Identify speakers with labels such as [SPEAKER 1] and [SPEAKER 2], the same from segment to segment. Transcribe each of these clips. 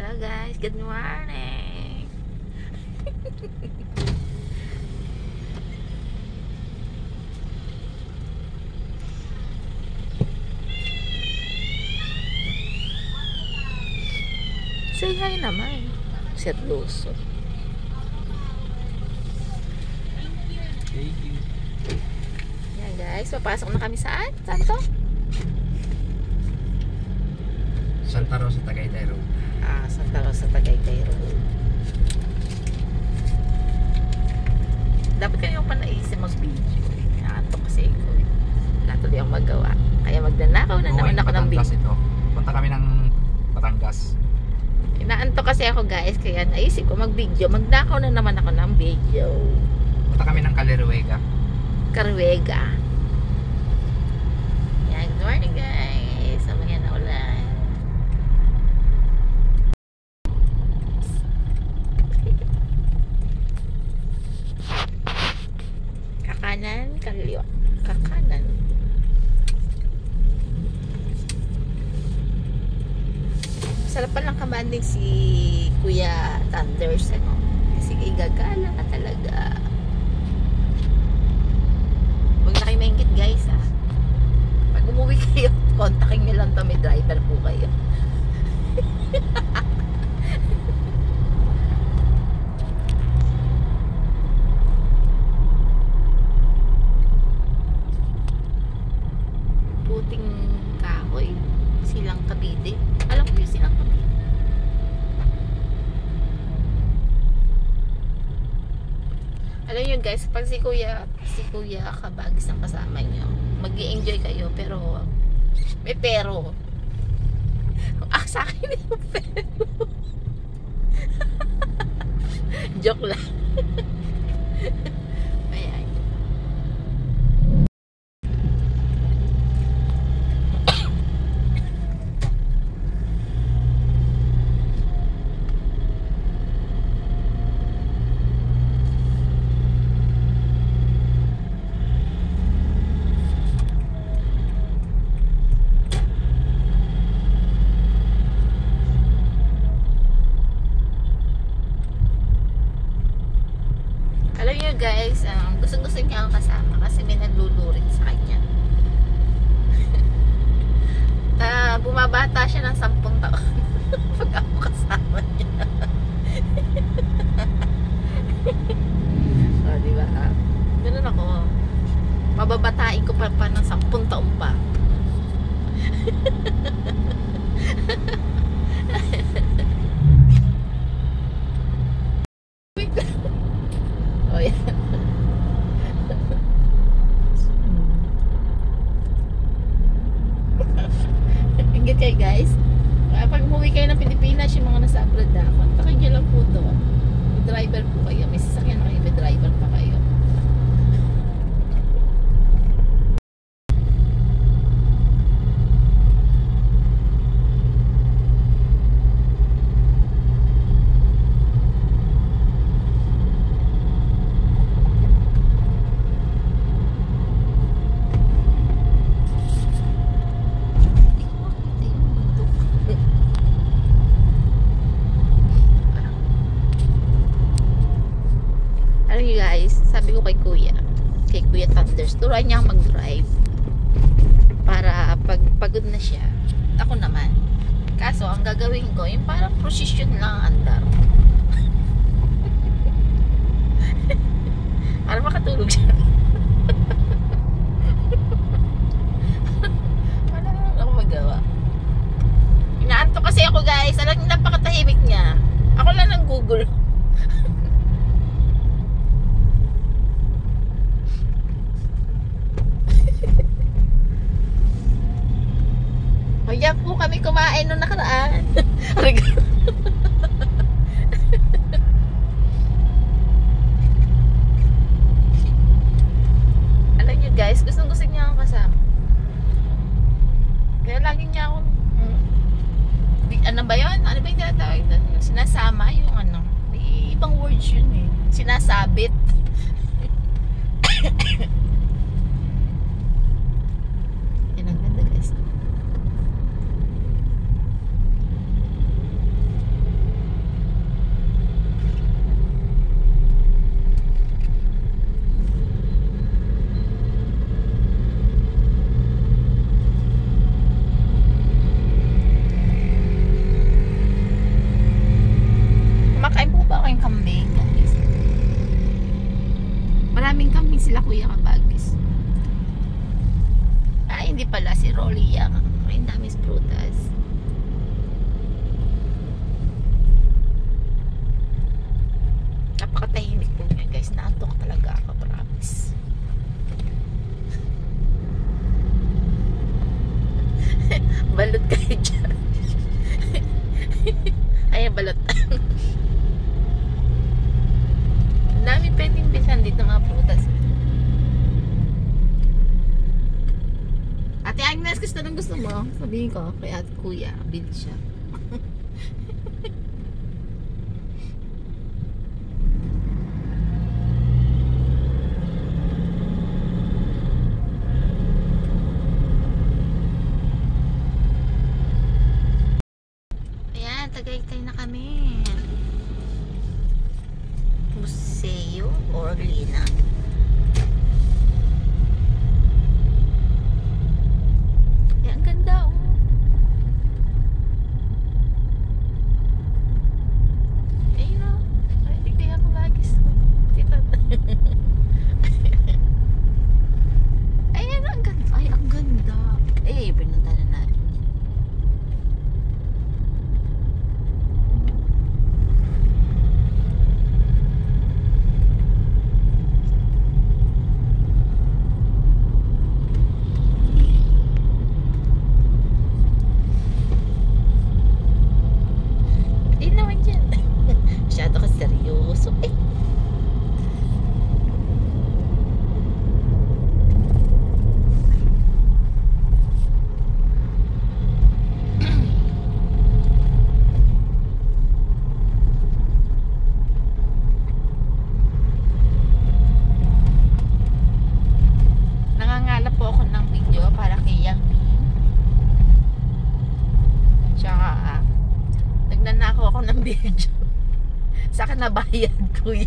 [SPEAKER 1] Hello guys, good morning. Say hi naman. Seryoso.
[SPEAKER 2] Thank you.
[SPEAKER 1] Yan guys, papasok na kami saan? Saan to?
[SPEAKER 2] Santa Rosa, Tagaytay Road.
[SPEAKER 1] Santa Rosa, Tagaytay Road. Dapat kayo pa naisip mag-video. Nakaantok kasi ako. Wala tuloy akong magawa. Kaya magdanakaw na naman ako ng video.
[SPEAKER 2] Ito. Punta kami ng Batangas.
[SPEAKER 1] Inaantok kasi ako guys. Kaya naisip ko mag-video. Magnakaw na naman ako ng video.
[SPEAKER 2] Punta kami ng Caleruega.
[SPEAKER 1] Caruega. Yan, good morning guys. Mamaya na ulan. Kakanan, kaliwa. Kakanan. Sarap palang kabanding si Kuya Thunders, ano? Kasi igagala ka talaga. Huwag na kayo maingit guys, ha? Pag umuwi kayo, kontakin nyo lang to, may driver po kayo. Puting kahoy, Silang Cavite. Alam mo yung Silang Cavite? Alam nyo guys, pag si Kuya Kabagis ang kasama nyo, mag-i-enjoy kayo, pero may pero. Sa akin yung pero. Joke lang. Ayan. Alam niyo guys, gusto niya ang kasama kasi may naglulurit sa kanya. Bumabata siya ng 10 taon pag ako kasama niya. Diba? Ganun ako. Mababatain ko pa ng 10 taon pa. Oh, yeah. Ingit kayo guys. Pag umuwi kayo ng Pilipinas, yung mga nasa abroad na, kontakin nyo lang po to. May driver po kayo. May sasakyan na kayo, may driver pa kayo. Alam niyo guys, sabi ko kay Kuya Thunders, turuan niya akong mag-drive para pag pagod na siya, ako naman. Kaso ang gagawin ko, yung parang prosesyon lang ang andar. Para makatulog siya. Wala lang ako magawa. Inaantok kasi ako guys. Alam niyo, napakatahimik niya. Ako lang ng Google. Kaya po kami kumain nung nakaraan. Alam nyo guys, gusto niya akong kasama. Kaya lagi niya akong ano ba yun? Ano ba yung tinatawag doon? Sinasama yung ano. May ibang words yun eh. Sinasabit. Yan ang ganda guys. sila Kuya Kabagis. Ay, hindi pala si Rolly Yang. Ay, damis prutas. Napakatahimik po niya guys. Naantok talaga ako, promise. Balot kayo dyan. Ay, balot. Dami pwedeng bisan dito mga prutas. Ate Agnes, gusto mo? Sabihin ko kay Ate Kuya, bili siya. Ayan, Tagaytay na kami. Museo Orlina. Ay, ang ganda oh. Ayun oh. Ay, di kaya ako lagis. Tita. Ayan, ang ganda. Ay, ang ganda. Ay, pinunta na natin. Masyado ka seryoso. Eh. Nangangalap po ako ng video para kay Yami. Tsaka nagnanako ako ng video. Saka na bayad, Kuya.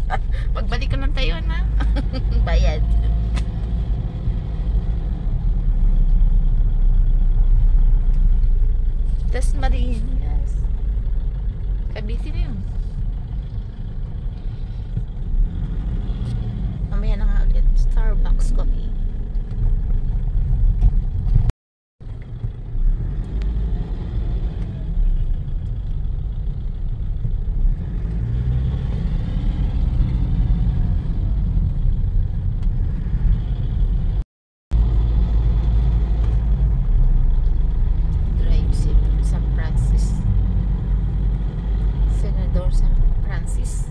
[SPEAKER 1] Pagbalik ko ng tayo na. Bayad. Tas Marinas. Cavite na yun. Mamaya na nga ulit. Starbucks coffee. San Francis.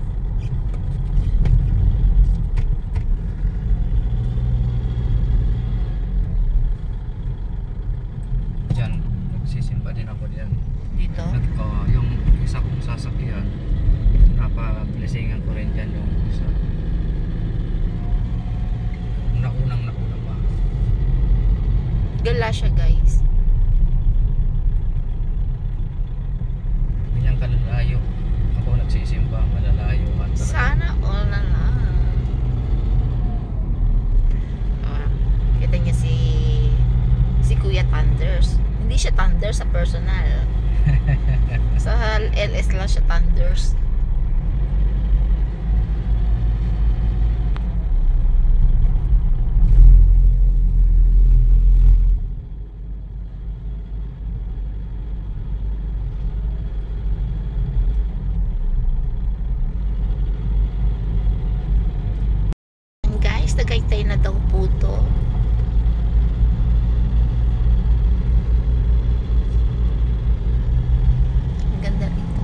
[SPEAKER 2] Diyan, nagsisimba din ako diyan.
[SPEAKER 1] Dito?
[SPEAKER 2] Yung isa kong sasakyan, napabilisingan ko rin dyan yung isa. Naunang pa.
[SPEAKER 1] Gala siya guys.
[SPEAKER 2] Ganyan kalalayo. Ako nagsisimba, malalayo.
[SPEAKER 1] Sana all na lang. Kita niya si Kuya Thunders. Hindi siya Thunders sa personal. Sa LS lang siya Thunders. Tagaytay na daw po to. Ang ganda rito.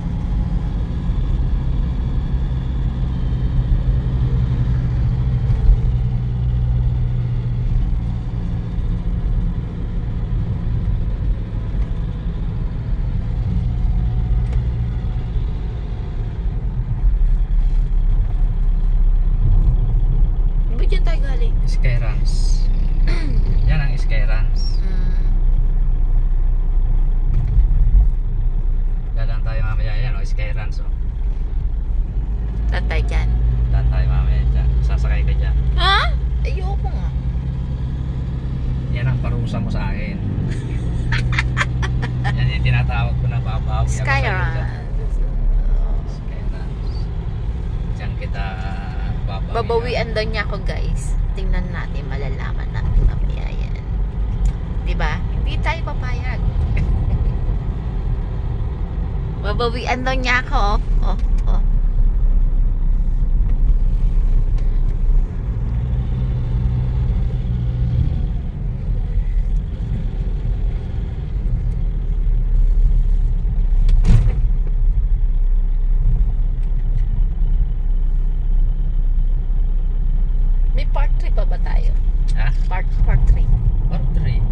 [SPEAKER 1] Diyan tayo galing?
[SPEAKER 2] Skyruns. Yan ang Skyruns. Dadaan tayo mamaya yan o, Skyruns o.
[SPEAKER 1] Daan tayo dyan?
[SPEAKER 2] Daan tayo mamaya dyan. Sasakay ka dyan.
[SPEAKER 1] Ha? Ayoko nga.
[SPEAKER 2] Yan ang parusa mo sa akin. Yan yung tinatawag ko na babaw.
[SPEAKER 1] Skyruns.
[SPEAKER 2] Skyruns. Diyan kita babawian.
[SPEAKER 1] Babawian daw niya ako guys. tingnan natin, malalaman natin mamaya yan. Diba? Hindi tayo papayag. Babawian daw niya ako, oh. May part 3 pa ba tayo?
[SPEAKER 2] Ha?
[SPEAKER 1] Part 3.
[SPEAKER 2] Part 3?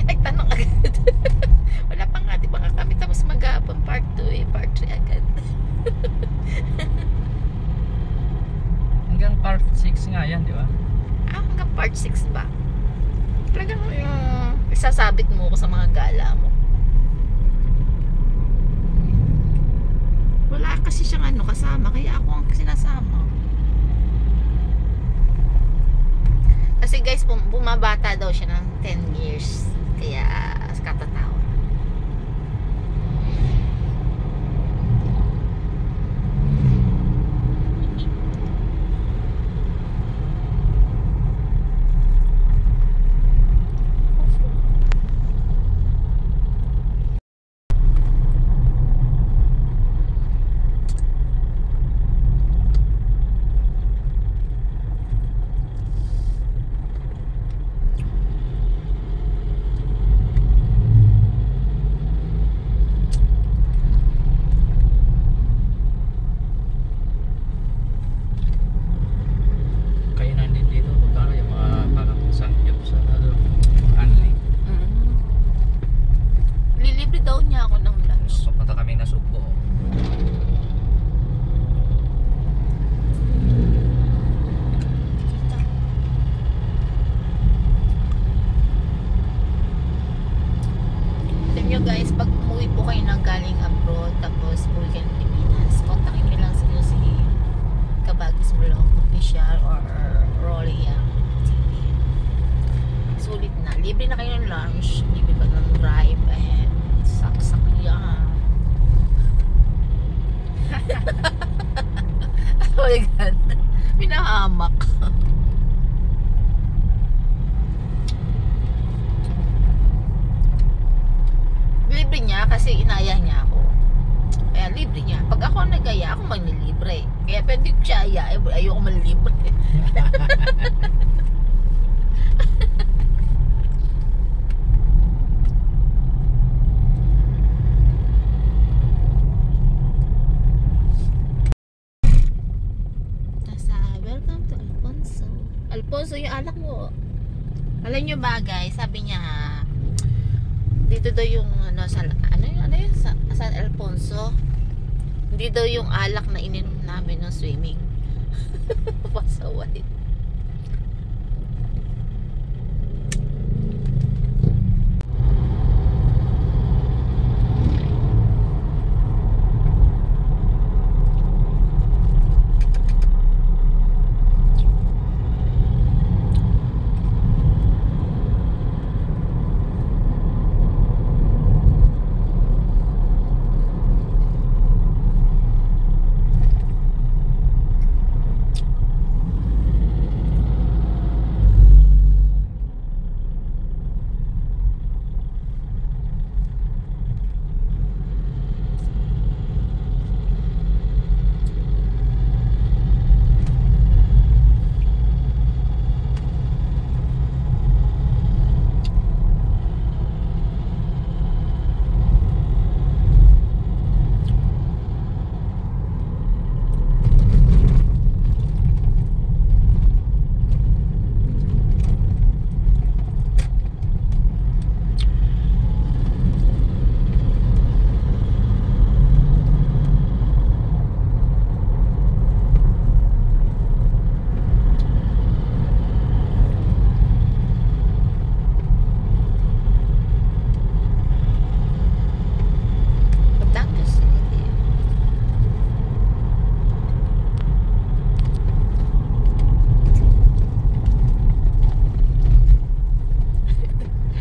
[SPEAKER 1] Nagtanong agad. Wala pa nga, di ba nga kami tapos mag-aapon part 2 eh, part 3 agad.
[SPEAKER 2] Hanggang part 6 nga yan, di ba?
[SPEAKER 1] Hanggang part 6 ba? Talagang yung isasabit mo ko sa mga gala mo. Wala kasi siyang kasama, kaya ako ang sinasama. Kasi guys, bumabata daw siya ng 10 years. Kaya katatawa. Guys, pag umuwi po kayo ng galing abroad tapos umuwi kayo ng Pilipinas, kontakin nyo lang si Kabagis Vlog Official or Rolia TV. Sulit na. Libre na kayo ng lunch, libre pa ng drive, and saksak yan. Oh my God, pinahamak. Libre niya kasi inaya niya ako. Kaya libre niya. Pag ako nag-aya, ako maglilibre. Kaya pwede ko siya aya, ayoko manlibre. Welcome to Alfonso. Alfonso yung alak mo. Alam nyo ba guys, sabi niya dito daw yung San Alfonso, hindi daw yung alak na ininom namin ng swimming. Pasaway.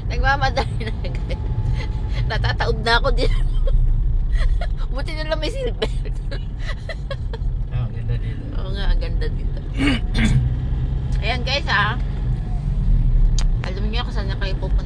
[SPEAKER 1] Nagmamadali na agad. Natataob na ako din. Buti na lang may seatbelt.
[SPEAKER 2] Ang ganda dito.
[SPEAKER 1] Oo nga, ang ganda dito. guys ha. Alam niyo kung saan na kayo pupunta.